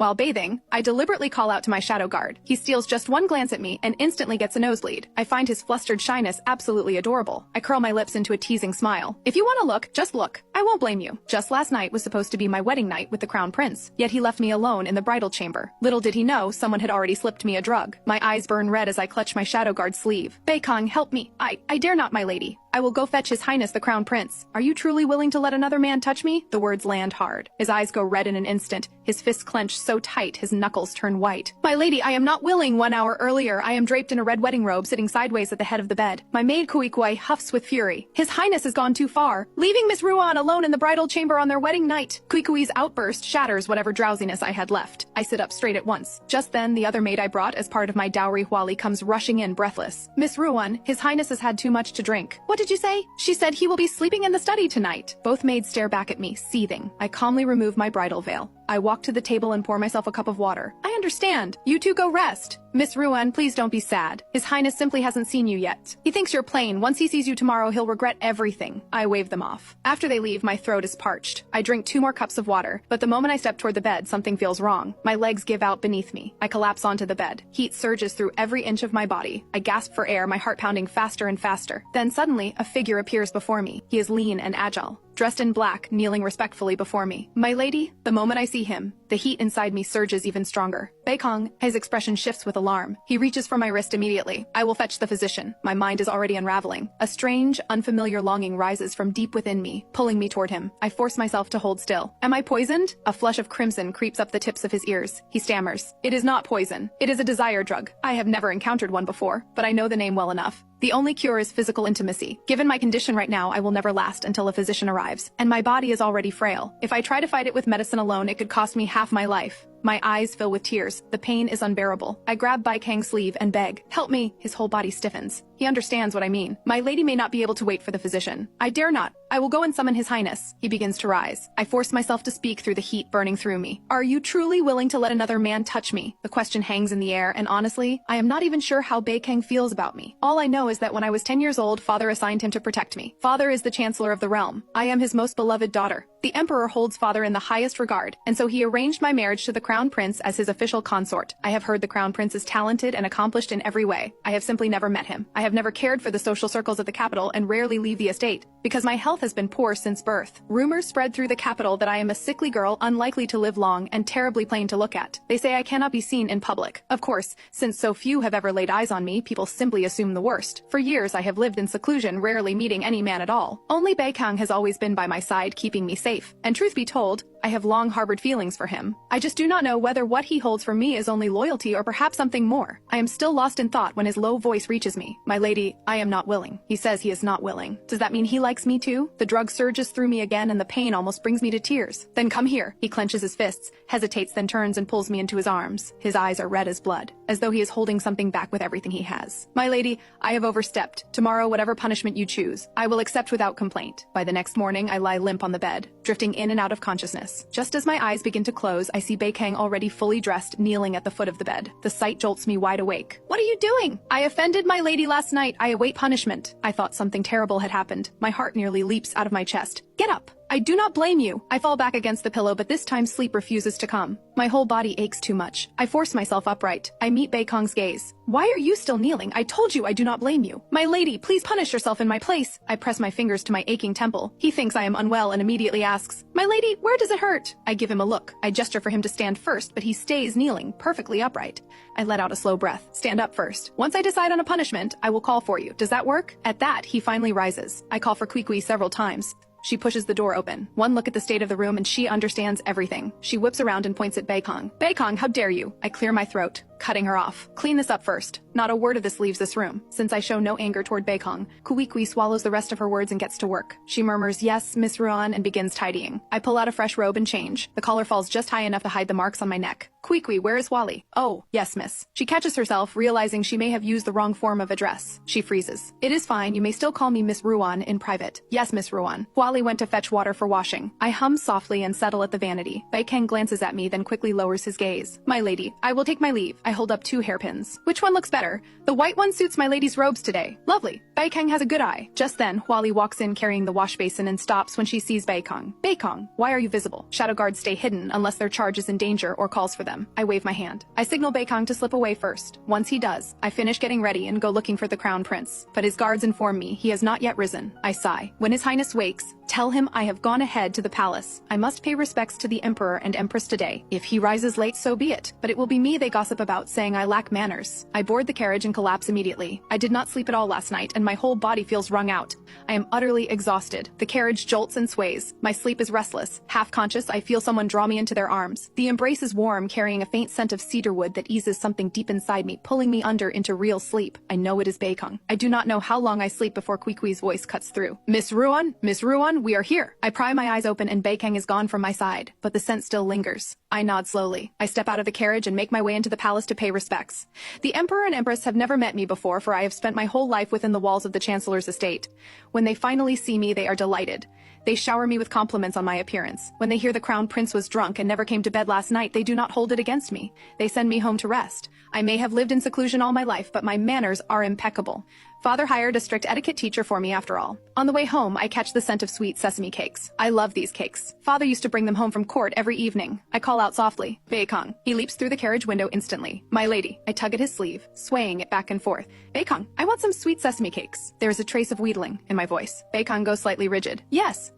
While bathing, I deliberately call out to my shadow guard. He steals just one glance at me and instantly gets a nosebleed. I find his flustered shyness absolutely adorable. I curl my lips into a teasing smile. If you want to look, just look. I won't blame you. Just last night was supposed to be my wedding night with the crown prince, yet he left me alone in the bridal chamber. Little did he know someone had already slipped me a drug. My eyes burn red as I clutch my shadow guard's sleeve. Beikong, help me. I dare not, my lady. I will go fetch His Highness the Crown Prince. Are you truly willing to let another man touch me? The words land hard. His eyes go red in an instant. His fists clench so tight his knuckles turn white. My lady, I am not willing. 1 hour earlier, I am draped in a red wedding robe sitting sideways at the head of the bed. My maid Kuikui huffs with fury. His Highness has gone too far, leaving Miss Ruan alone in the bridal chamber on their wedding night. Kuikui's outburst shatters whatever drowsiness I had left. I sit up straight at once. Just then, the other maid I brought as part of my dowry Huali comes rushing in breathless. Miss Ruan, His Highness has had too much to drink. What did you say? She said he will be sleeping in the study tonight. Both maids stare back at me, seething. I calmly remove my bridal veil. I walk to the table and pour myself a cup of water. I understand. You two go rest. Miss Ruan, please don't be sad. His Highness simply hasn't seen you yet. He thinks you're plain. Once he sees you tomorrow, he'll regret everything. I wave them off. After they leave, my throat is parched. I drink 2 more cups of water, but the moment I step toward the bed, something feels wrong. My legs give out beneath me. I collapse onto the bed. Heat surges through every inch of my body. I gasp for air, my heart pounding faster and faster. Then suddenly, a figure appears before me. He is lean and agile, dressed in black, kneeling respectfully before me. My lady, the moment I see him, the heat inside me surges even stronger. Beikong, his expression shifts with alarm. He reaches for my wrist immediately. I will fetch the physician. My mind is already unraveling. A strange, unfamiliar longing rises from deep within me, pulling me toward him. I force myself to hold still. Am I poisoned? A flush of crimson creeps up the tips of his ears. He stammers. It is not poison. It is a desire drug. I have never encountered one before, but I know the name well enough. The only cure is physical intimacy. Given my condition right now, I will never last until a physician arrives, and my body is already frail. If I try to fight it with medicine alone, it could cost me half my life. My eyes fill with tears. The pain is unbearable. I grab Baikang's sleeve and beg, help me. His whole body stiffens. He understands what I mean. My lady may not be able to wait for the physician. I dare not. I will go and summon His Highness. He begins to rise. I force myself to speak through the heat burning through me. Are you truly willing to let another man touch me? The question hangs in the air, and honestly, I am not even sure how Baikang feels about me. All I know is that when I was 10 years old, Father assigned him to protect me. Father is the Chancellor of the realm. I am his most beloved daughter. The Emperor holds Father in the highest regard, and so he arranged my marriage to the Crown Prince as his official consort. I have heard the Crown Prince is talented and accomplished in every way. I have simply never met him. I have never cared for the social circles of the capital and rarely leave the estate, because my health has been poor since birth. Rumors spread through the capital that I am a sickly girl unlikely to live long and terribly plain to look at. They say I cannot be seen in public. Of course, since so few have ever laid eyes on me, people simply assume the worst. For years I have lived in seclusion, rarely meeting any man at all. Only Beikang has always been by my side, keeping me safe. And truth be told, I have long harbored feelings for him. I just do not know whether what he holds for me is only loyalty or perhaps something more. I am still lost in thought when his low voice reaches me. My lady, I am not willing. He says he is not willing. Does that mean he likes me too? The drug surges through me again and the pain almost brings me to tears. Then come here. He clenches his fists, hesitates, then turns and pulls me into his arms. His eyes are red as blood, as though he is holding something back with everything he has. My lady, I have overstepped. Tomorrow, whatever punishment you choose, I will accept without complaint. By the next morning, I lie limp on the bed, drifting in and out of consciousness. Just as my eyes begin to close, I see Beikang already fully dressed, kneeling at the foot of the bed. The sight jolts me wide awake. What are you doing? I offended my lady last night. I await punishment. I thought something terrible had happened. My heart nearly leaps out of my chest. Get up! I do not blame you. I fall back against the pillow, but this time sleep refuses to come. My whole body aches too much. I force myself upright. I meet Beikong's gaze. Why are you still kneeling? I told you I do not blame you. My lady, please punish yourself in my place. I press my fingers to my aching temple. He thinks I am unwell and immediately asks, my lady, where does it hurt? I give him a look. I gesture for him to stand first, but he stays kneeling, perfectly upright. I let out a slow breath. Stand up first. Once I decide on a punishment, I will call for you. Does that work? At that, he finally rises. I call for Kuikui several times. She pushes the door open. One look at the state of the room and she understands everything. She whips around and points at Beikong. Beikong, how dare you? I clear my throat, cutting her off. Clean this up first. Not a word of this leaves this room. Since I show no anger toward Beikong, Kuikui swallows the rest of her words and gets to work. She murmurs, yes, Miss Ruan, and begins tidying. I pull out a fresh robe and change. The collar falls just high enough to hide the marks on my neck. Kuikui, where is Wally? Oh, yes, miss. She catches herself, realizing she may have used the wrong form of address. She freezes. It is fine. You may still call me Miss Ruan in private. Yes, Miss Ruan. Wally went to fetch water for washing. I hum softly and settle at the vanity. Beikang glances at me, then quickly lowers his gaze. My lady, I will take my leave. I hold up 2 hairpins. Which one looks better? better. The white one suits my lady's robes today. Lovely. Baikang has a good eye. Just then, Huali walks in carrying the wash basin and stops when she sees Baikang. Baikang, why are you visible? Shadow guards stay hidden unless their charge is in danger or calls for them. I wave my hand. I signal Baikang to slip away first. Once he does, I finish getting ready and go looking for the crown prince. But his guards inform me he has not yet risen. I sigh. When his highness wakes, tell him I have gone ahead to the palace. I must pay respects to the emperor and empress today. If he rises late, so be it. But it will be me they gossip about, saying I lack manners. I board the carriage and collapse immediately. I did not sleep at all last night, and my whole body feels wrung out. I am utterly exhausted. The carriage jolts and sways. My sleep is restless. Half conscious, I feel someone draw me into their arms. The embrace is warm, carrying a faint scent of cedarwood that eases something deep inside me, pulling me under into real sleep. I know it is Baikang. I do not know how long I sleep before Kuikui's voice cuts through. Miss Ruan, we are here. I pry my eyes open and Baikang is gone from my side, but the scent still lingers. I nod slowly. I step out of the carriage and make my way into the palace to pay respects. The emperor and empress have never met me before, for I have spent my whole life within the walls of the chancellor's estate. When they finally see me, they are delighted. They shower me with compliments on my appearance. When they hear the crown prince was drunk and never came to bed last night, they do not hold it against me. They send me home to rest. I may have lived in seclusion all my life, but my manners are impeccable. Father hired a strict etiquette teacher for me after all. On the way home, I catch the scent of sweet sesame cakes. I love these cakes. Father used to bring them home from court every evening. I call out softly, Baikang. He leaps through the carriage window instantly. My lady. I tug at his sleeve, swaying it back and forth. Baikang, I want some sweet sesame cakes. There is a trace of wheedling in my voice. Baikang goes slightly rigid. Yes.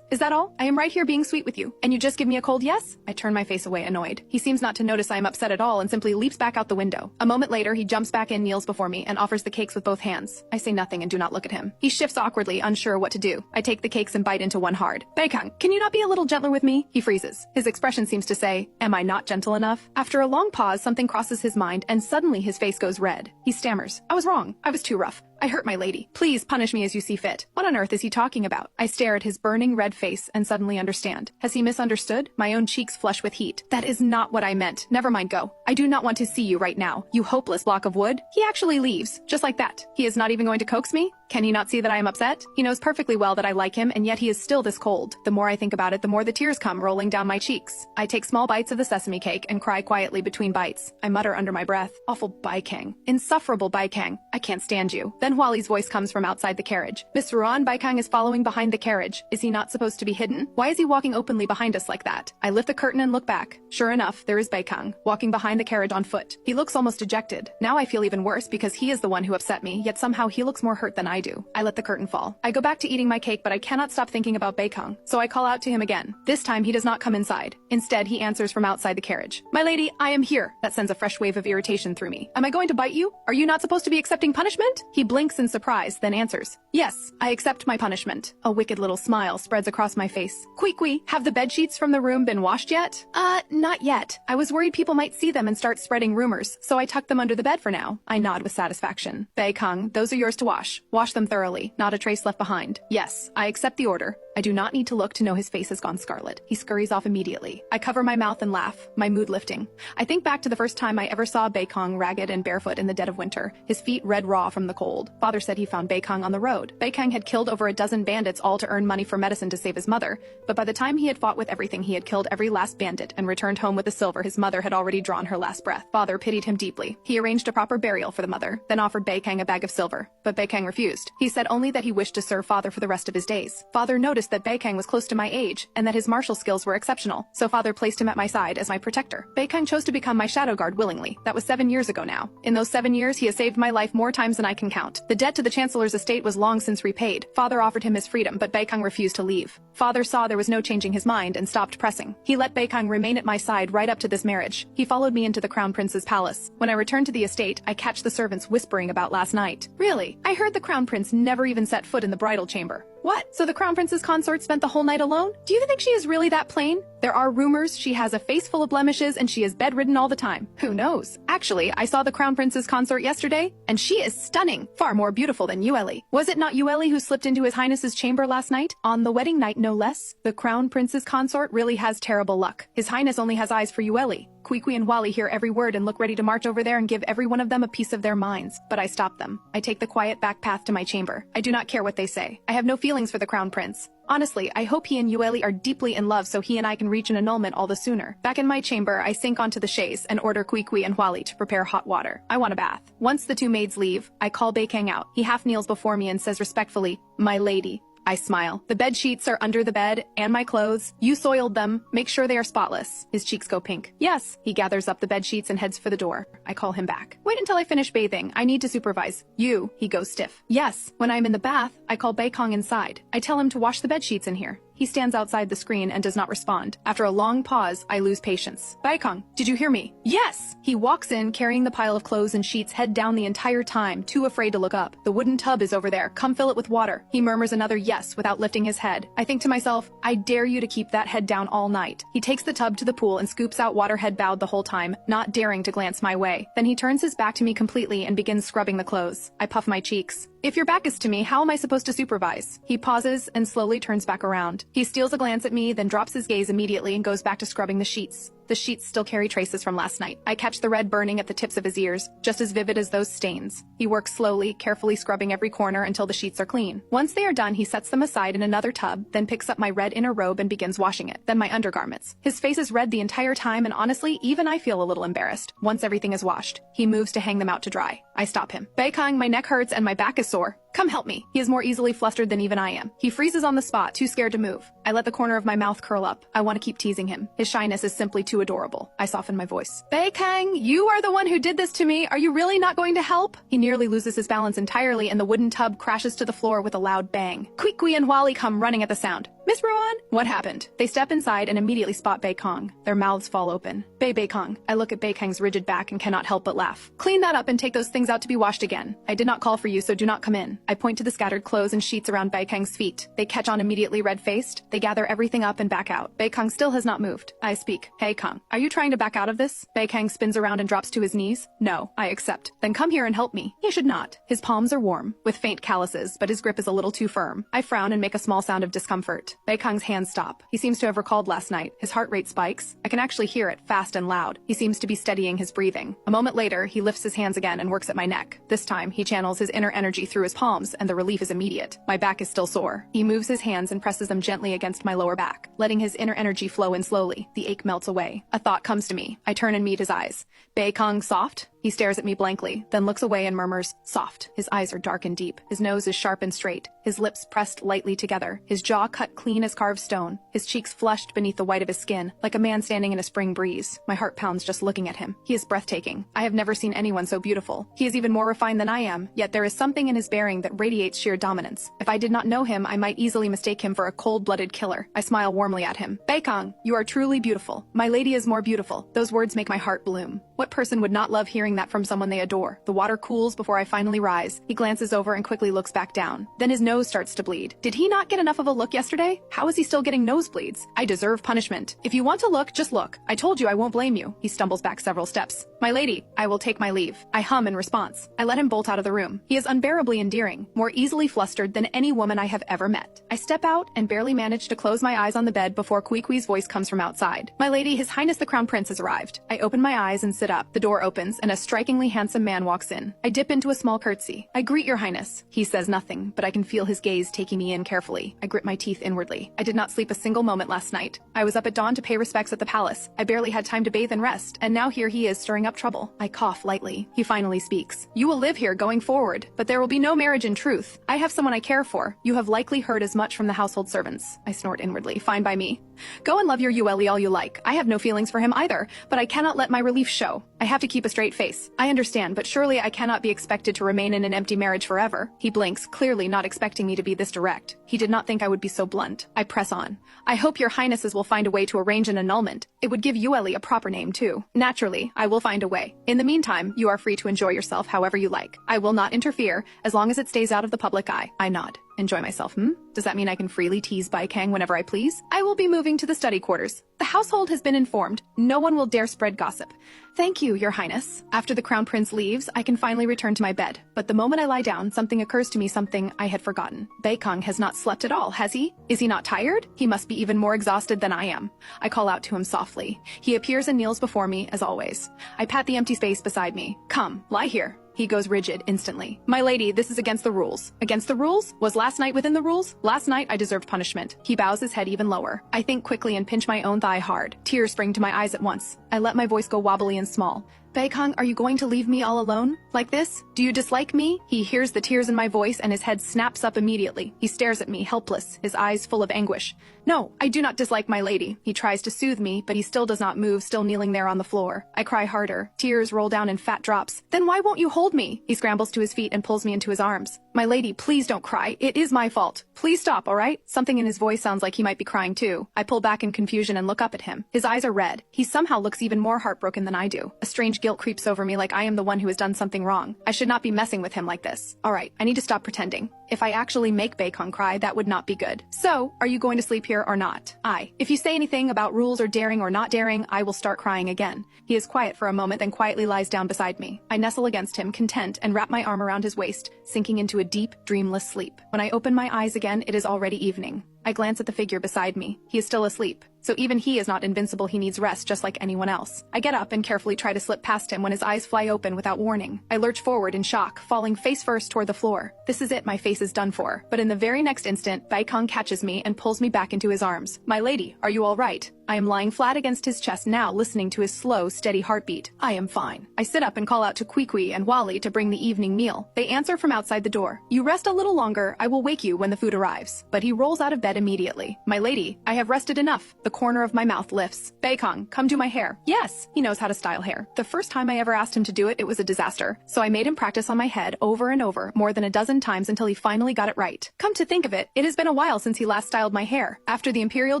Is that all? I am right here being sweet with you. And you just give me a cold yes? I turn my face away, annoyed. He seems not to notice I am upset at all and simply leaps back out the window. A moment later, he jumps back in, kneels before me, and offers the cakes with both hands. I say nothing and do not look at him. He shifts awkwardly, unsure what to do. I take the cakes and bite into one hard. Baikang, can you not be a little gentler with me? He freezes. His expression seems to say, am I not gentle enough? After a long pause, something crosses his mind, and suddenly his face goes red. He stammers. I was wrong. I was too rough. I hurt my lady. Please punish me as you see fit. What on earth is he talking about? I stare at his burning red face and suddenly understand. Has he misunderstood? My own cheeks flush with heat. That is not what I meant. Never mind, go. I do not want to see you right now, you hopeless block of wood. He actually leaves, just like that. He is not even going to coax me? Can he not see that I am upset? He knows perfectly well that I like him, and yet he is still this cold. The more I think about it, the more the tears come rolling down my cheeks. I take small bites of the sesame cake and cry quietly between bites. I mutter under my breath, awful Baikang. Insufferable Baikang. I can't stand you. Then Huali's voice comes from outside the carriage. Miss Ruan, Baikang is following behind the carriage. Is he not supposed to be hidden? Why is he walking openly behind us like that? I lift the curtain and look back. Sure enough, there is Baikang, walking behind the carriage on foot. He looks almost dejected. Now I feel even worse because he is the one who upset me, yet somehow he looks more hurt than I do. I let the curtain fall. I go back to eating my cake, but I cannot stop thinking about Baikang, so I call out to him again. This time he does not come inside. Instead, he answers from outside the carriage. My lady, I am here. That sends a fresh wave of irritation through me. Am I going to bite you? Are you not supposed to be accepting punishment? He blinks in surprise, then answers. Yes, I accept my punishment. A wicked little smile spreads across my face. Kuikui, have the bedsheets from the room been washed yet? Not yet. I was worried people might see them and start spreading rumors, so I tucked them under the bed for now. I nod with satisfaction. Baikang, those are yours to wash. Wash them thoroughly, not a trace left behind. Yes, I accept the order. I do not need to look to know his face has gone scarlet. He scurries off immediately. I cover my mouth and laugh, my mood lifting. I think back to the first time I ever saw Baikang ragged and barefoot in the dead of winter, his feet red raw from the cold. Father said he found Baikang on the road. Baikang had killed over a dozen bandits, all to earn money for medicine to save his mother, but by the time he had fought with everything, he had killed every last bandit and returned home with the silver his mother had already drawn her last breath. Father pitied him deeply. He arranged a proper burial for the mother, then offered Baikang a bag of silver, but Baikang refused. He said only that he wished to serve Father for the rest of his days. Father noticed that Baikang was close to my age, and that his martial skills were exceptional, so Father placed him at my side as my protector. Baikang chose to become my shadow guard willingly. That was 7 years ago now. In those 7 years, he has saved my life more times than I can count. The debt to the Chancellor's estate was long since repaid. Father offered him his freedom, but Baikang refused to leave. Father saw there was no changing his mind and stopped pressing. He let Baikang remain at my side right up to this marriage. He followed me into the Crown Prince's palace. When I returned to the estate, I catch the servants whispering about last night. Really? I heard the Crown Prince never even set foot in the bridal chamber. What? So the Crown Prince's consort spent the whole night alone? Do you think she is really that plain? There are rumors she has a face full of blemishes and she is bedridden all the time. Who knows? Actually, I saw the Crown Prince's consort yesterday, and she is stunning. Far more beautiful than Yueli. Was it not Yueli who slipped into His Highness's chamber last night? On the wedding night, no less. The Crown Prince's consort really has terrible luck. His Highness only has eyes for Yueli. Kwee and Wally hear every word and look ready to march over there and give every one of them a piece of their minds. But I stop them. I take the quiet back path to my chamber. I do not care what they say. I have no feelings for the Crown Prince. Honestly, I hope he and Yueli are deeply in love so he and I can reach an annulment all the sooner. Back in my chamber, I sink onto the chaise and order Kwee and Wally to prepare hot water. I want a bath. Once the two maids leave, I call Baekang out. He half kneels before me and says respectfully, "My lady." I smile. The bed sheets are under the bed, and my clothes. You soiled them. Make sure they are spotless. His cheeks go pink. Yes. He gathers up the bed sheets and heads for the door. I call him back. Wait until I finish bathing. I need to supervise. You. He goes stiff. Yes. When I'm in the bath, I call Baekong inside. I tell him to wash the bed sheets in here. He stands outside the screen and does not respond. After a long pause, I lose patience. Baekong, did you hear me? Yes! He walks in, carrying the pile of clothes and sheets head down the entire time, too afraid to look up. The wooden tub is over there. Come fill it with water. He murmurs another yes without lifting his head. I think to myself, I dare you to keep that head down all night. He takes the tub to the pool and scoops out water head bowed the whole time, not daring to glance my way. Then he turns his back to me completely and begins scrubbing the clothes. I puff my cheeks. If your back is to me, how am I supposed to supervise? He pauses and slowly turns back around. He steals a glance at me, then drops his gaze immediately and goes back to scrubbing the sheets. The sheets still carry traces from last night. I catch the red burning at the tips of his ears, just as vivid as those stains. He works slowly, carefully scrubbing every corner until the sheets are clean. Once they are done, he sets them aside in another tub, then picks up my red inner robe and begins washing it, then my undergarments. His face is red the entire time, and honestly, even I feel a little embarrassed. Once everything is washed, he moves to hang them out to dry. I stop him. Baekong, my neck hurts and my back is sore. Come help me. He is more easily flustered than even I am. He freezes on the spot, too scared to move. I let the corner of my mouth curl up. I want to keep teasing him. His shyness is simply too adorable. I soften my voice. Baekong, you are the one who did this to me. Are you really not going to help? He nearly loses his balance entirely and the wooden tub crashes to the floor with a loud bang. Kwee and Wally come running at the sound. Miss Rowan? What happened? They step inside and immediately spot Baekong. Their mouths fall open. Baekong. I look at Baekong's rigid back and cannot help but laugh. Clean that up and take those things out to be washed again. I did not call for you, so do not come in. I point to the scattered clothes and sheets around Baekong's feet. They catch on immediately red-faced. They gather everything up and back out. Baekong still has not moved. I speak. Hey Kong, are you trying to back out of this? Baekong spins around and drops to his knees. No, I accept. Then come here and help me. He should not. His palms are warm, with faint calluses, but his grip is a little too firm. I frown and make a small sound of discomfort. Baekong's hands stop. He seems to have recalled last night. His heart rate spikes. I can actually hear it, fast and loud. He seems to be steadying his breathing. A moment later, he lifts his hands again and works at my neck. This time, he channels his inner energy through his palms, and the relief is immediate. My back is still sore. He moves his hands and presses them gently against my lower back, letting his inner energy flow in slowly. The ache melts away. A thought comes to me. I turn and meet his eyes. Baekong, soft? He stares at me blankly, then looks away and murmurs, soft. His eyes are dark and deep. His nose is sharp and straight. His lips pressed lightly together. His jaw cut clean as carved stone. His cheeks flushed beneath the white of his skin, like a man standing in a spring breeze. My heart pounds just looking at him. He is breathtaking. I have never seen anyone so beautiful. He is even more refined than I am, yet there is something in his bearing that radiates sheer dominance. If I did not know him, I might easily mistake him for a cold-blooded killer. I smile warmly at him. Baekong, you are truly beautiful. My lady is more beautiful. Those words make my heart bloom. What person would not love hearing that from someone they adore? The water cools before I finally rise. He glances over and quickly looks back down. Then his nose starts to bleed. Did he not get enough of a look yesterday? How is he still getting nosebleeds? I deserve punishment. If you want to look, just look. I told you I won't blame you. He stumbles back several steps. My lady, I will take my leave. I hum in response. I let him bolt out of the room. He is unbearably endearing, more easily flustered than any woman I have ever met. I step out and barely manage to close my eyes on the bed before Kwee's voice comes from outside. My lady, His Highness the Crown Prince has arrived. I open my eyes and sit up. The door opens and a strikingly handsome man walks in. I dip into a small curtsy. I greet your highness. He says nothing, but I can feel his gaze taking me in carefully. I grit my teeth inwardly. I did not sleep a single moment last night. I was up at dawn to pay respects at the palace. I barely had time to bathe and rest, and now here he is stirring up trouble. I cough lightly. He finally speaks. You will live here going forward, but there will be no marriage in truth. I have someone I care for. You have likely heard as much from the household servants. I snort inwardly. Fine by me. Go and love your Yueli all you like. I have no feelings for him either, but I cannot let my relief show. I have to keep a straight face. I understand, but surely I cannot be expected to remain in an empty marriage forever. He blinks, clearly not expecting me to be this direct. He did not think I would be so blunt. I press on. I hope your highnesses will find a way to arrange an annulment. It would give Yueli a proper name too. Naturally, I will find a way. In the meantime, you are free to enjoy yourself however you like. I will not interfere, as long as it stays out of the public eye. I nod. Enjoy myself, Does that mean I can freely tease Baikang whenever I please? I will be moving to the study quarters. The household has been informed. No one will dare spread gossip. Thank you, Your Highness. After the Crown Prince leaves, I can finally return to my bed. But the moment I lie down, something occurs to me, something I had forgotten. Baikang has not slept at all, has he? Is he not tired? He must be even more exhausted than I am. I call out to him softly. He appears and kneels before me, as always. I pat the empty space beside me. Come, lie here. He goes rigid instantly. My lady, this is against the rules. Against the rules? Was last night within the rules? Last night I deserved punishment. He bows his head even lower. I think quickly and pinch my own thigh hard. Tears spring to my eyes at once. I let my voice go wobbly and small. Baikang, are you going to leave me all alone? Like this? Do you dislike me? He hears the tears in my voice and his head snaps up immediately. He stares at me, helpless, his eyes full of anguish. No, I do not dislike my lady. He tries to soothe me, but he still does not move, still kneeling there on the floor. I cry harder. Tears roll down in fat drops. Then why won't you hold me? He scrambles to his feet and pulls me into his arms. My lady, please don't cry. It is my fault. Please stop, all right? Something in his voice sounds like he might be crying too. I pull back in confusion and look up at him. His eyes are red. He somehow looks even more heartbroken than I do. A strange guilt creeps over me like I am the one who has done something wrong. I should not be messing with him like this. All right, I need to stop pretending. If I actually make Baikang cry, that would not be good. So, are you going to sleep here or not? If you say anything about rules or daring or not daring, I will start crying again. He is quiet for a moment, then quietly lies down beside me. I nestle against him, content, and wrap my arm around his waist, sinking into a deep, dreamless sleep. When I open my eyes again, it is already evening. I glance at the figure beside me. He is still asleep. So even he is not invincible, he needs rest just like anyone else. I get up and carefully try to slip past him when his eyes fly open without warning. I lurch forward in shock, falling face first toward the floor. This is it, my face is done for. But in the very next instant, Baikang catches me and pulls me back into his arms. My lady, are you all right? I am lying flat against his chest now, listening to his slow, steady heartbeat. I am fine. I sit up and call out to Kwee and Wally to bring the evening meal. They answer from outside the door. You rest a little longer, I will wake you when the food arrives. But he rolls out of bed immediately. My lady, I have rested enough. The corner of my mouth lifts. Baikang, come do my hair. Yes, he knows how to style hair. The first time I ever asked him to do it, it was a disaster. So I made him practice on my head over and over, more than a dozen times until he finally got it right. Come to think of it, it has been a while since he last styled my hair. After the imperial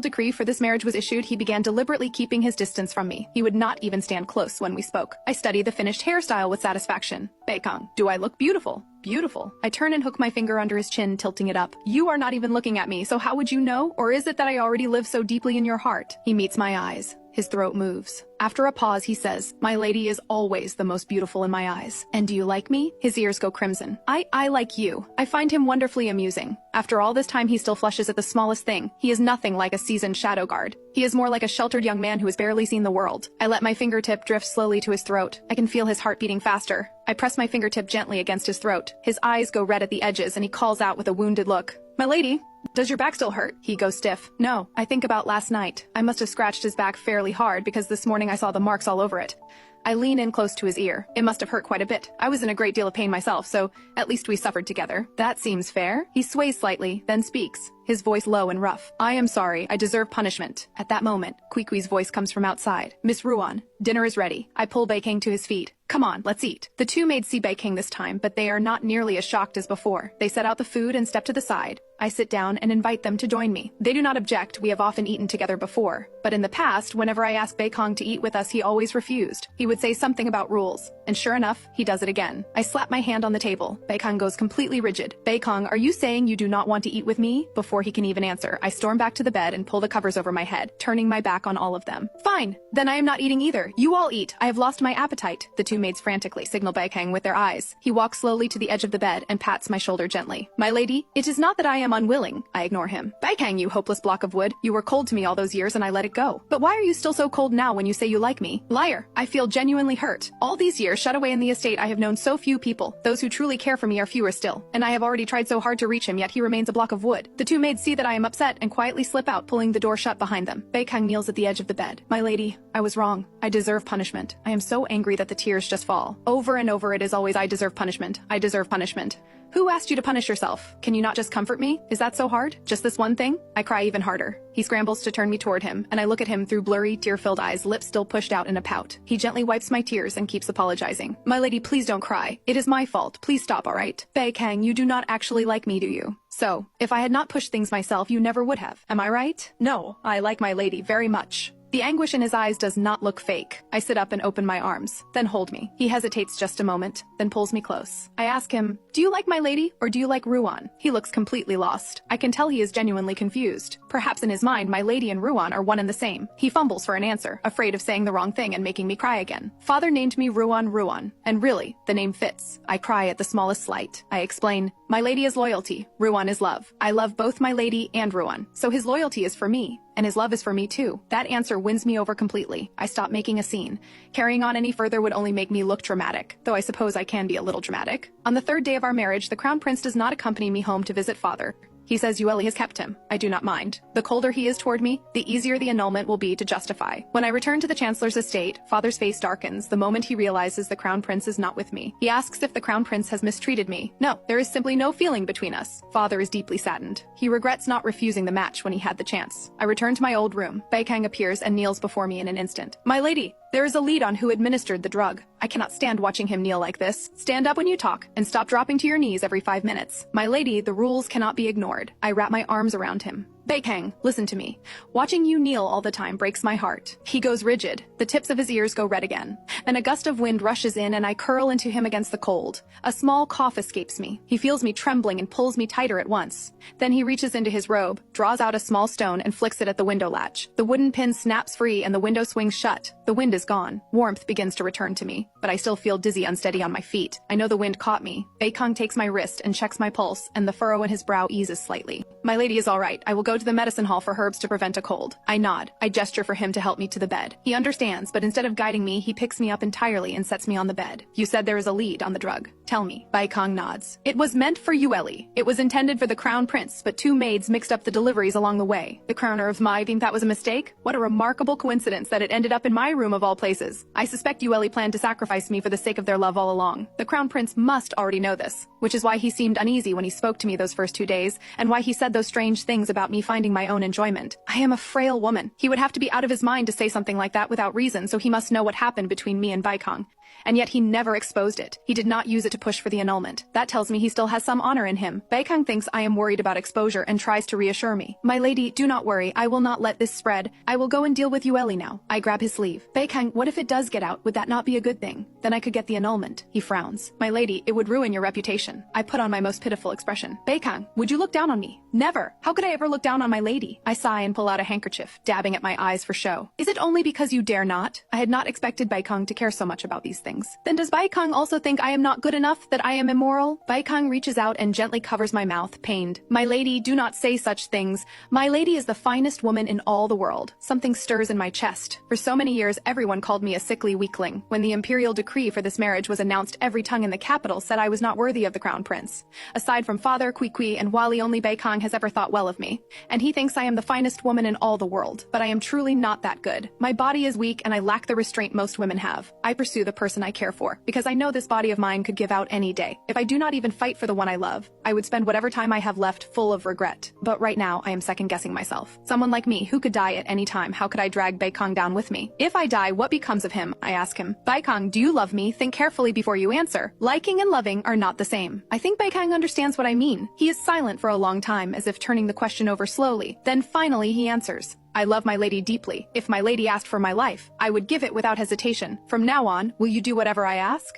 decree for this marriage was issued, he began deliberately keeping his distance from me. He would not even stand close when we spoke. I studied the finished hairstyle with satisfaction. Baikang, do I look beautiful? Beautiful. I turn and hook my finger under his chin, tilting it up. You are not even looking at me, so how would you know? Or is it that I already live so deeply in your heart? He meets my eyes. His throat moves. After a pause, he says, my lady is always the most beautiful in my eyes. And do you like me? His ears go crimson. I like you. I find him wonderfully amusing. After all this time, he still flushes at the smallest thing. He is nothing like a seasoned shadow guard. He is more like a sheltered young man who has barely seen the world. I let my fingertip drift slowly to his throat. I can feel his heart beating faster. I press my fingertip gently against his throat. His eyes go red at the edges and he calls out with a wounded look. My lady, does your back still hurt? He goes stiff. No, I think about last night. I must have scratched his back fairly hard because this morning I saw the marks all over it. I lean in close to his ear. It must have hurt quite a bit. I was in a great deal of pain myself, so at least we suffered together. That seems fair. He sways slightly, then speaks, his voice low and rough. I am sorry. I deserve punishment. At that moment, Kwee voice comes from outside. Miss Ruan, dinner is ready. I pull Baikang to his feet. Come on, let's eat. The two maids see Baikang this time, but they are not nearly as shocked as before. They set out the food and step to the side. I sit down and invite them to join me. They do not object. We have often eaten together before. But in the past, whenever I asked Baikang to eat with us, he always refused. He would say something about rules. And sure enough, he does it again. I slap my hand on the table. Baikang goes completely rigid. Baikang, are you saying you do not want to eat with me? Before he can even answer, I storm back to the bed and pull the covers over my head, turning my back on all of them. Fine, then I am not eating either. You all eat. I have lost my appetite. The two maids frantically signal Baikang with their eyes. He walks slowly to the edge of the bed and pats my shoulder gently. My lady, it is not that I am unwilling. I ignore him. Baikang, you hopeless block of wood. You were cold to me all those years and I let it go. But why are you still so cold now when you say you like me? Liar. I feel genuinely hurt. All these years shut away in the estate, I have known so few people. Those who truly care for me are fewer still. And I have already tried so hard to reach him, yet he remains a block of wood. The two maids see that I am upset and quietly slip out, pulling the door shut behind them. Baikang kneels at the edge of the bed. My lady, I was wrong. I deserve punishment. I am so angry that the tears just fall. Over and over it is always I deserve punishment. I deserve punishment. Who asked you to punish yourself? Can you not just comfort me? Is that so hard? Just this one thing? I cry even harder. He scrambles to turn me toward him, and I look at him through blurry, tear-filled eyes, lips still pushed out in a pout. He gently wipes my tears and keeps apologizing. My lady, please don't cry. It is my fault. Please stop, all right? Baikang, you do not actually like me, do you? So, if I had not pushed things myself, you never would have. Am I right? No, I like my lady very much. The anguish in his eyes does not look fake. I sit up and open my arms, then hold me. He hesitates just a moment, then pulls me close. I ask him, "Do you like my lady, or do you like Ruan?" He looks completely lost. I can tell he is genuinely confused. Perhaps in his mind, my lady and Ruan are one and the same. He fumbles for an answer, afraid of saying the wrong thing and making me cry again. Father named me Ruan, and really, the name fits. I cry at the smallest slight. I explain, "My lady is loyalty, Ruan is love. I love both my lady and Ruan, so his loyalty is for me, and his love is for me too." That answer wins me over completely. I stop making a scene. Carrying on any further would only make me look dramatic, though I suppose I can be a little dramatic. On the third day of our marriage, the Crown Prince does not accompany me home to visit father. He says Yueli has kept him. I do not mind. The colder he is toward me, the easier the annulment will be to justify. When I return to the Chancellor's estate, father's face darkens the moment he realizes the Crown Prince is not with me. He asks if the Crown Prince has mistreated me. No, there is simply no feeling between us. Father is deeply saddened. He regrets not refusing the match when he had the chance. I return to my old room. Baikang appears and kneels before me in an instant. "My lady, there is a lead on who administered the drug. I cannot stand watching him kneel like this. Stand up when you talk, and stop dropping to your knees every 5 minutes. My lady, the rules cannot be ignored." I wrap my arms around him. "Baikang, listen to me. Watching you kneel all the time breaks my heart." He goes rigid. The tips of his ears go red again. Then a gust of wind rushes in and I curl into him against the cold. A small cough escapes me. He feels me trembling and pulls me tighter at once. Then he reaches into his robe, draws out a small stone and flicks it at the window latch. The wooden pin snaps free and the window swings shut. The wind is gone. Warmth begins to return to me, but I still feel dizzy, unsteady on my feet. I know the wind caught me. Baikang takes my wrist and checks my pulse, and the furrow in his brow eases slightly. "My lady is all right. I will go to the medicine hall for herbs to prevent a cold." I nod. I gesture for him to help me to the bed. He understands, but instead of guiding me, he picks me up entirely and sets me on the bed. "You said there is a lead on the drug. Tell me." Baikang nods. "It was meant for Yueli. It was intended for the Crown Prince, but 2 maids mixed up the deliveries along the way. The crowner of my think that was a mistake? What a remarkable coincidence that it ended up in my room of all places. I suspect Yueli planned to sacrifice me for the sake of their love all along. The Crown Prince must already know this, which is why he seemed uneasy when he spoke to me those first 2 days, and why he said those strange things about me finding my own enjoyment. I am a frail woman. He would have to be out of his mind to say something like that without reason, so he must know what happened between me and Baikang. And yet he never exposed it. He did not use it to push for the annulment. That tells me he still has some honor in him. Baikang thinks I am worried about exposure and tries to reassure me. "My lady, do not worry. I will not let this spread. I will go and deal with Yueli now." I grab his sleeve. "Baikang, what if it does get out? Would that not be a good thing? Then I could get the annulment." He frowns. "My lady, it would ruin your reputation." I put on my most pitiful expression. "Baikang, would you look down on me?" "Never. How could I ever look down on my lady?" I sigh and pull out a handkerchief, dabbing at my eyes for show. "Is it only because you dare not?" I had not expected Baikang to care so much about these things. "Then does Baikang also think I am not good enough, that I am immoral?" Baikang reaches out and gently covers my mouth, pained. "My lady, do not say such things. My lady is the finest woman in all the world." Something stirs in my chest. For so many years, everyone called me a sickly weakling. When the imperial decree for this marriage was announced, every tongue in the capital said I was not worthy of the Crown Prince. Aside from father, Kui, and Wali, only Baikang has ever thought well of me. And he thinks I am the finest woman in all the world. But I am truly not that good. My body is weak and I lack the restraint most women have. I pursue the person I care for, because I know this body of mine could give out any day. If I do not even fight for the one I love, I would spend whatever time I have left full of regret. But right now, I am second-guessing myself. Someone like me, who could die at any time, how could I drag Baikang down with me? If I die, what becomes of him? I ask him. "Baikang, do you love me? Think carefully before you answer. Liking and loving are not the same." I think Baikang understands what I mean. He is silent for a long time, as if turning the question over slowly. Then finally he answers. "I love my lady deeply. If my lady asked for my life, I would give it without hesitation. From now on, will you do whatever I ask?"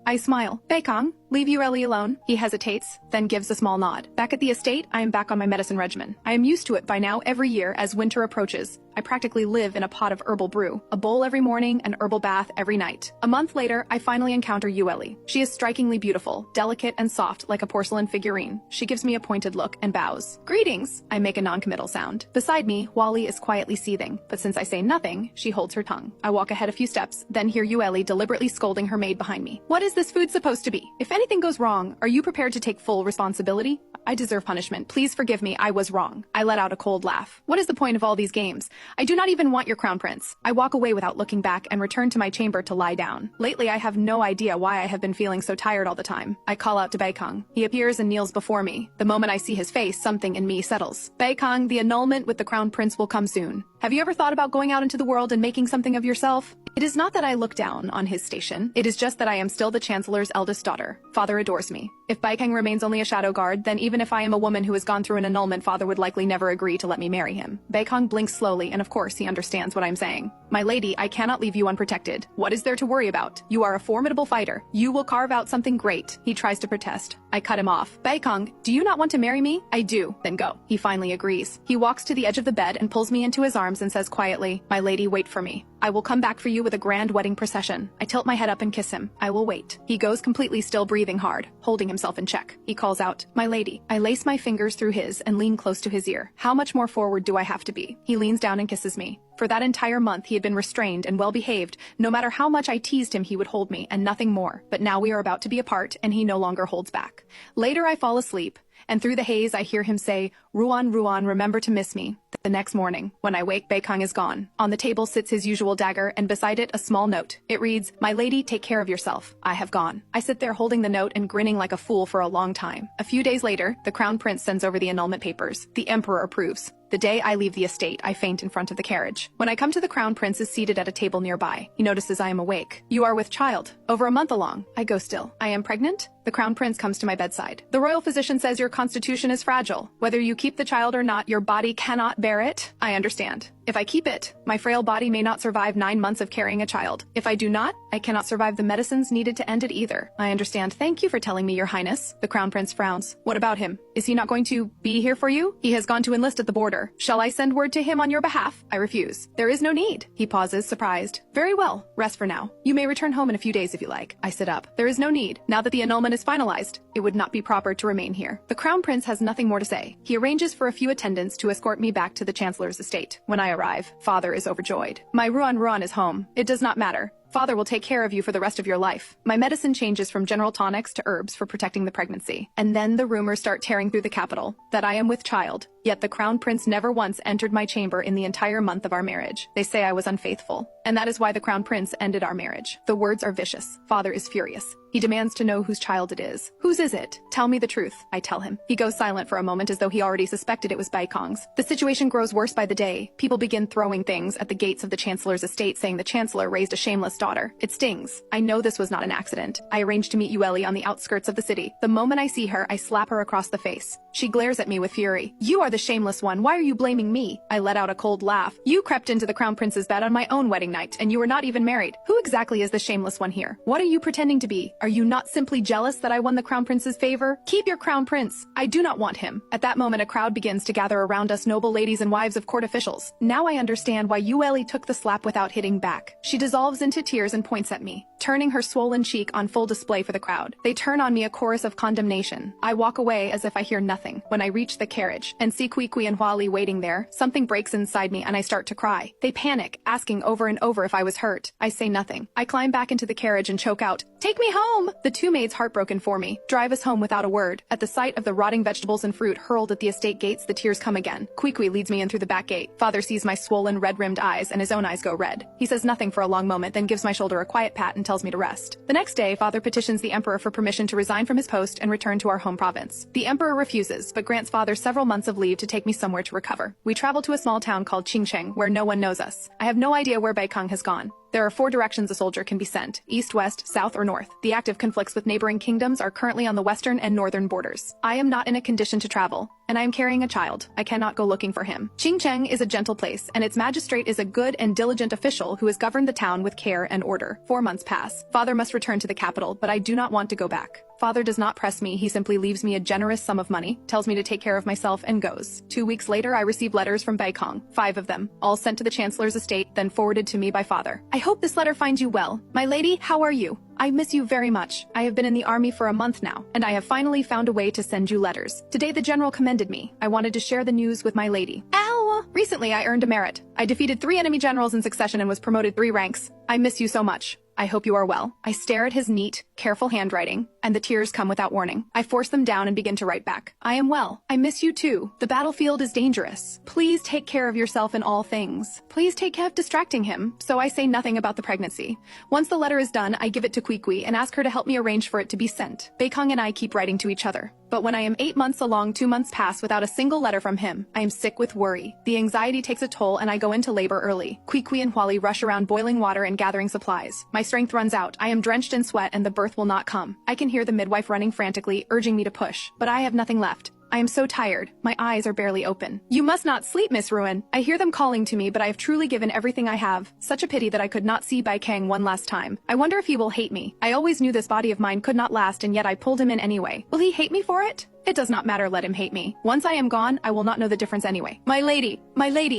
I smile. "Baikang, leave Yueli alone." He hesitates, then gives a small nod. Back at the estate, I am back on my medicine regimen. I am used to it by now every year as winter approaches. I practically live in a pot of herbal brew, a bowl every morning, an herbal bath every night. A month later, I finally encounter Yueli. She is strikingly beautiful, delicate and soft like a porcelain figurine. She gives me a pointed look and bows. "Greetings." I make a non-committal sound. Beside me, Wali is quietly seething, but since I say nothing, she holds her tongue. I walk ahead a few steps, then hear Yueli deliberately scolding her maid behind me. "What is this food supposed to be? If anything goes wrong, are you prepared to take full responsibility?" "I deserve punishment. Please forgive me. I was wrong." I let out a cold laugh. "What is the point of all these games? I do not even want your Crown Prince." I walk away without looking back and return to my chamber to lie down. Lately, I have no idea why I have been feeling so tired all the time. I call out to Baikang. He appears and kneels before me. The moment I see his face, something in me settles. "Baikang, the annulment with the Crown Prince will come soon. Have you ever thought about going out into the world and making something of yourself? It is not that I look down on his station. It is just that I am still the Chancellor's eldest daughter. Father adores me. If Baikang remains only a shadow guard, then even if I am a woman who has gone through an annulment, father would likely never agree to let me marry him. Baikang blinks slowly, and of course he understands what I'm saying. My lady, I cannot leave you unprotected. What is there to worry about? You are a formidable fighter. You will carve out something great. He tries to protest. I cut him off. Baikang, do you not want to marry me? I do. Then go. He finally agrees. He walks to the edge of the bed and pulls me into his arms and says quietly, my lady, wait for me. I will come back for you with a grand wedding procession. I tilt my head up and kiss him. I will wait. He goes completely still, breathing hard, holding himself in check. He calls out, my lady. I lace my fingers through his and lean close to his ear. How much more forward do I have to be? He leans down and kisses me. For that entire month, he had been restrained and well-behaved. No matter how much I teased him, he would hold me, and nothing more. But now we are about to be apart, and he no longer holds back. Later, I fall asleep, and through the haze, I hear him say, Ruan, Ruan, remember to miss me. The next morning, when I wake, Baikang is gone. On the table sits his usual dagger, and beside it, a small note. It reads, my lady, take care of yourself. I have gone. I sit there holding the note and grinning like a fool for a long time. A few days later, the Crown Prince sends over the annulment papers. The Emperor approves. The day I leave the estate, I faint in front of the carriage. When I come to, the Crown Prince is seated at a table nearby. He notices I am awake. You are with child. Over a month along. I go still. I am pregnant? The Crown Prince comes to my bedside. The royal physician says your constitution is fragile. Whether you keep the child or not, your body cannot bear it. I understand. If I keep it, my frail body may not survive 9 months of carrying a child. If I do not, I cannot survive the medicines needed to end it either. I understand. Thank you for telling me, Your Highness. The Crown Prince frowns. What about him? Is he not going to be here for you? He has gone to enlist at the border. Shall I send word to him on your behalf? I refuse. There is no need. He pauses, surprised. Very well. Rest for now. You may return home in a few days if you like. I sit up. There is no need. Now that the annulment is finalized, it would not be proper to remain here. The Crown Prince has nothing more to say. He arranges for a few attendants to escort me back to the Chancellor's estate. When I arrive, Father is overjoyed. My Ruan Ruan is home. It does not matter. Father will take care of you for the rest of your life. My medicine changes from general tonics to herbs for protecting the pregnancy. And then the rumors start tearing through the capital that I am with child. Yet the Crown Prince never once entered my chamber in the entire month of our marriage. They say I was unfaithful. And that is why the Crown Prince ended our marriage. The words are vicious. Father is furious. He demands to know whose child it is. Whose is it? Tell me the truth. I tell him. He goes silent for a moment as though he already suspected it was Baikong's. The situation grows worse by the day. People begin throwing things at the gates of the Chancellor's estate, saying the Chancellor raised a shameless daughter. It stings. I know this was not an accident. I arrange to meet Yueli on the outskirts of the city. The moment I see her, I slap her across the face. She glares at me with fury. You are the shameless one. Why are you blaming me? I let out a cold laugh. You crept into the Crown Prince's bed on my own wedding night, and you were not even married. Who exactly is the shameless one here? What are you pretending to be? Are you not simply jealous that I won the Crown Prince's favor? Keep your Crown Prince. I do not want him. At that moment, a crowd begins to gather around us, noble ladies and wives of court officials. Now I understand why Yueli took the slap without hitting back. She dissolves into tears and points at me, turning her swollen cheek on full display for the crowd. They turn on me a chorus of condemnation. I walk away as if I hear nothing. When I reach the carriage and see Kwikwi and Huali waiting there, something breaks inside me and I start to cry. They panic, asking over and over if I was hurt. I say nothing. I climb back into the carriage and choke out, "Take me home!" The two maids, heartbroken for me, drive us home without a word. At the sight of the rotting vegetables and fruit hurled at the estate gates, the tears come again. Kwikwi leads me in through the back gate. Father sees my swollen, red-rimmed eyes and his own eyes go red. He says nothing for a long moment, then gives my shoulder a quiet pat and tells me to rest. The next day, Father petitions the Emperor for permission to resign from his post and return to our home province. The Emperor refuses, but grants Father several months of leave to take me somewhere to recover. We travel to a small town called Qingcheng, where no one knows us. I have no idea where Baikong has gone. There are 4 directions a soldier can be sent: east, west, south, or north. The active conflicts with neighboring kingdoms are currently on the western and northern borders. I am not in a condition to travel, and I am carrying a child. I cannot go looking for him. Qingcheng is a gentle place, and its magistrate is a good and diligent official who has governed the town with care and order. 4 months pass. Father must return to the capital, but I do not want to go back. Father does not press me. He simply leaves me a generous sum of money, tells me to take care of myself, and goes. 2 weeks later, I receive letters from Baikong, 5 of them, all sent to the Chancellor's estate, then forwarded to me by Father. I hope this letter finds you well. My lady, how are you? I miss you very much. I have been in the army for a month now, and I have finally found a way to send you letters. Today the general commended me. I wanted to share the news with my lady. Ow! Recently I earned a merit. I defeated 3 enemy generals in succession and was promoted 3 ranks. I miss you so much. I hope you are well. I stare at his neat, careful handwriting, and the tears come without warning. I force them down and begin to write back. I am well. I miss you too. The battlefield is dangerous. Please take care of yourself in all things. Please take care of distracting him, so I say nothing about the pregnancy. Once the letter is done, I give it to Kwikwi and ask her to help me arrange for it to be sent. Baikong and I keep writing to each other. But when I am 8 months along, 2 months pass without a single letter from him. I am sick with worry. The anxiety takes a toll and I go into labor early. Kwee and Huali rush around boiling water and gathering supplies. My strength runs out. I am drenched in sweat and the birth will not come. I can hear the midwife running frantically, urging me to push. But I have nothing left. I am so tired. My eyes are barely open. You must not sleep, Miss Ruan. I hear them calling to me, but I have truly given everything I have. Such a pity that I could not see Bai Kang one last time. I wonder if he will hate me. I always knew this body of mine could not last, and yet I pulled him in anyway. Will he hate me for it? It does not matter, let him hate me. Once I am gone, I will not know the difference anyway. My lady,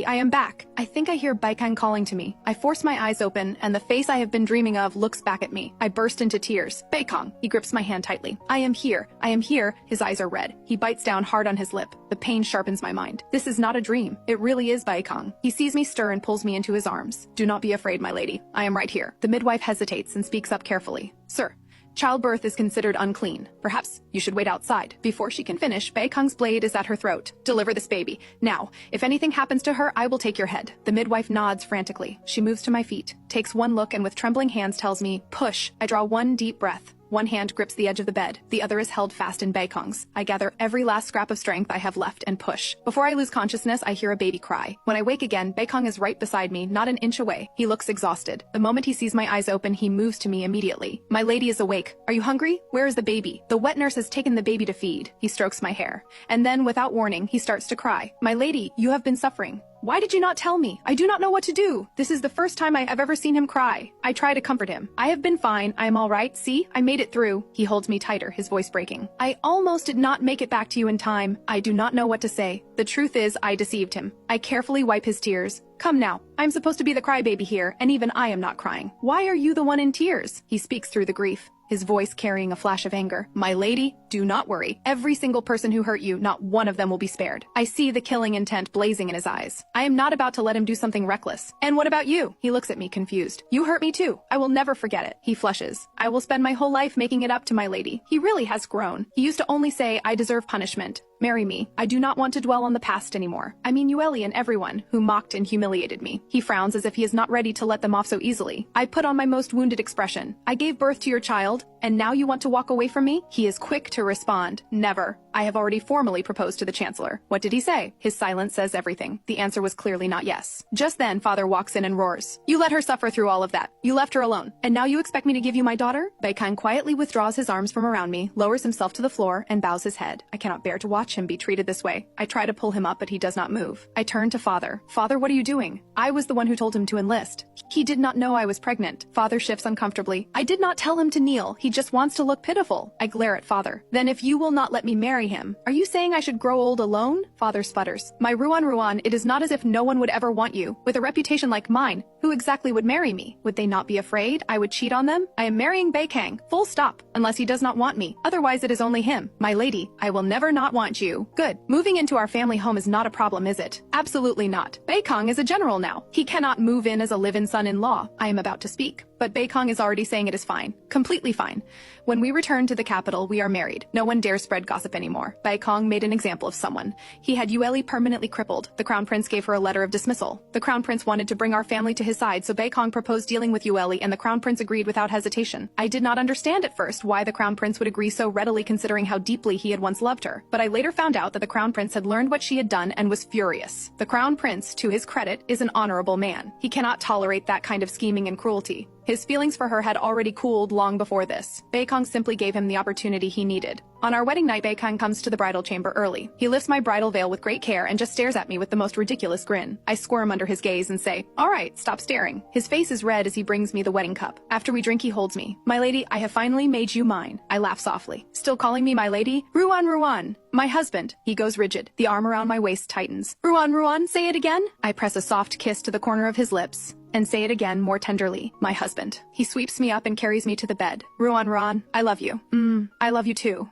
I am back. I think I hear Bai Kang calling to me. I force my eyes open, and the face I have been dreaming of looks back at me. I burst into tears. Bai Kang, he grips my hand tightly. I am here. His eyes are red. He bites down hard on his lip. The pain sharpens my mind. This is not a dream. It really is Bai Kang. He sees me stir and pulls me into his arms. Do not be afraid, my lady. I am right here. The midwife hesitates and speaks up carefully. Sir, childbirth is considered unclean. Perhaps you should wait outside. Before she can finish, Bai Kang's blade is at her throat. Deliver this baby. Now, if anything happens to her, I will take your head. The midwife nods frantically. She moves to my feet, takes one look, and with trembling hands tells me, push. I draw one deep breath. One hand grips the edge of the bed. The other is held fast in Bai Kang's. I gather every last scrap of strength I have left and push. Before I lose consciousness, I hear a baby cry. When I wake again, Bai Kang is right beside me, not an inch away. He looks exhausted. The moment he sees my eyes open, he moves to me immediately. My lady is awake. Are you hungry? Where is the baby? The wet nurse has taken the baby to feed. He strokes my hair. And then, without warning, he starts to cry. My lady, you have been suffering. Why did you not tell me? I do not know what to do. This is the first time I have ever seen him cry. I try to comfort him. I have been fine. I am all right. See, I made it through. He holds me tighter, his voice breaking. I almost did not make it back to you in time. I do not know what to say. The truth is, I deceived him. I carefully wipe his tears. Come now. I'm supposed to be the crybaby here, and even I am not crying. Why are you the one in tears? He speaks through the grief, his voice carrying a flash of anger. My lady, do not worry. Every single person who hurt you, not one of them will be spared. I see the killing intent blazing in his eyes. I am not about to let him do something reckless. And what about you? He looks at me confused. You hurt me too. I will never forget it. He flushes. I will spend my whole life making it up to my lady. He really has grown. He used to only say, I deserve punishment. Marry me. I do not want to dwell on the past anymore. I mean Yueli and everyone who mocked and humiliated me. He frowns as if he is not ready to let them off so easily. I put on my most wounded expression. I gave birth to your child, and now you want to walk away from me? He is quick to respond. Never. I have already formally proposed to the Chancellor. What did he say? His silence says everything. The answer was clearly not yes. Just then, Father walks in and roars. You let her suffer through all of that. You left her alone. And now you expect me to give you my daughter? Bai Kang quietly withdraws his arms from around me, lowers himself to the floor, and bows his head. I cannot bear to watch him be treated this way. I try to pull him up, but he does not move. I turn to Father. Father, what are you doing? I was the one who told him to enlist. He did not know I was pregnant. Father shifts uncomfortably. I did not tell him to kneel. He just wants to look pitiful. I glare at Father. Then if you will not let me marry him, are you saying I should grow old alone? Father sputters. My Ruan, it is not as if no one would ever want you. With a reputation like mine, who exactly would marry me? Would they not be afraid I would cheat on them? I am marrying Bai Kang. Full stop. Unless he does not want me. Otherwise it is only him. My lady, I will never not want you. Good. Moving into our family home is not a problem, is it? Absolutely not. Bai Kang is a general now. He cannot move in as a live-in son-in-law. I am about to speak. But Bai Kang is already saying it is fine. Completely fine. When we return to the capital, we are married. No one dares spread gossip anymore. Bai Kang made an example of someone. He had Yueli permanently crippled. The Crown Prince gave her a letter of dismissal. The Crown Prince wanted to bring our family to his side, so Bai Kang proposed dealing with Yueli, and the Crown Prince agreed without hesitation. I did not understand at first why the Crown Prince would agree so readily considering how deeply he had once loved her. But I later found out that the Crown Prince had learned what she had done and was furious. The Crown Prince, to his credit, is an honorable man. He cannot tolerate that kind of scheming and cruelty. His feelings for her had already cooled long before this. Bai Kang simply gave him the opportunity he needed. On our wedding night, Bai Kang comes to the bridal chamber early. He lifts my bridal veil with great care and just stares at me with the most ridiculous grin. I squirm under his gaze and say, all right, stop staring. His face is red as he brings me the wedding cup. After we drink, he holds me. My lady, I have finally made you mine. I laugh softly. Still calling me my lady? Ruan. My husband. He goes rigid. The arm around my waist tightens. Ruan, say it again. I press a soft kiss to the corner of his lips and say it again more tenderly. My husband. He sweeps me up and carries me to the bed. Ruan, I love you. I love you too.